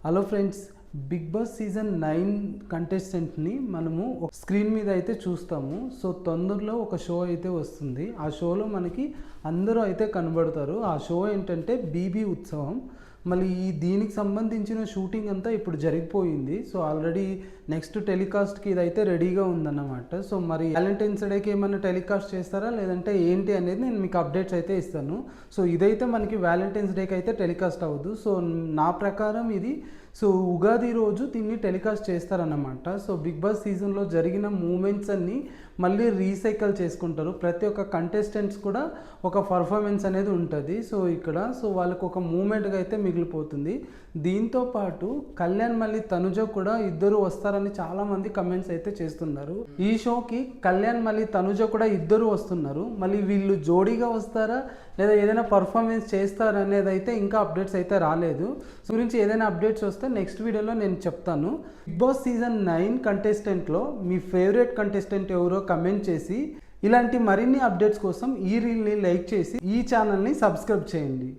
Hello friends, Bigg Boss season 9 కంటెస్టెంట్ని మనము screen మీద అయితే చూస్తాము. సో తొందరలో ఒక షో అయితే వస్తుంది. ఆ షోలో మనకి అందరూ అయితే కనబడతారు. ఆ షో ఏంటంటే బీబీ ఉత్సవం. మళ్ళీ దీనికి సంబంధించిన షూటింగ్ అంతా ఇప్పుడు జరిగిపోయింది. సో ఆల్రెడీ నెక్స్ట్ టెలికాస్ట్కి ఇదైతే రెడీగా ఉందన్నమాట. సో మరి వ్యాలంటైన్స్ డేకి ఏమైనా టెలికాస్ట్ చేస్తారా లేదంటే ఏంటి అనేది నేను మీకు అప్డేట్స్ అయితే ఇస్తాను. సో ఇదైతే మనకి వ్యాలంటైన్స్ డేకి అయితే టెలికాస్ట్ అవ్వదు. సో నా ప్రకారం ఇది ఉగాది రోజు దీన్ని టెలికాస్ట్ చేస్తారన్నమాట. సో బిగ్ బాస్ సీజన్లో జరిగిన మూమెంట్స్ అన్నీ మళ్ళీ రీసైకిల్ చేసుకుంటారు. ప్రతి ఒక్క కంటెస్టెంట్స్ కూడా ఒక పర్ఫార్మెన్స్ అనేది ఉంటుంది. సో వాళ్ళకు ఒక మూమెంట్గా అయితే మిగిలిపోతుంది. దీంతో పాటు కళ్యాణ్ మళ్ళీ తనుజ కూడా ఇద్దరు వస్తారని చాలామంది కమెంట్స్ అయితే చేస్తున్నారు. ఈ షోకి కళ్యాణ్ మళ్ళీ తనుజ కూడా ఇద్దరు వస్తున్నారు. మళ్ళీ వీళ్ళు జోడీగా వస్తారా లేదా ఏదైనా పర్ఫార్మెన్స్ చేస్తారా అనేది అయితే ఇంకా అప్డేట్స్ అయితే రాలేదు. గురించి ఏదైనా అప్డేట్స్ వస్తే నెక్స్ట్ వీడియోలో నేను చెప్తాను. బిగ్ బాస్ సీజన్ 9 కంటెస్టెంట్లో మీ ఫేవరెట్ కంటెస్టెంట్ ఎవరో కమెంట్ చేసి ఇలాంటి మరిన్ని అప్డేట్స్ కోసం ఈ రీల్ని లైక్ చేసి ఈ ఛానల్ని సబ్స్క్రైబ్ చేయండి.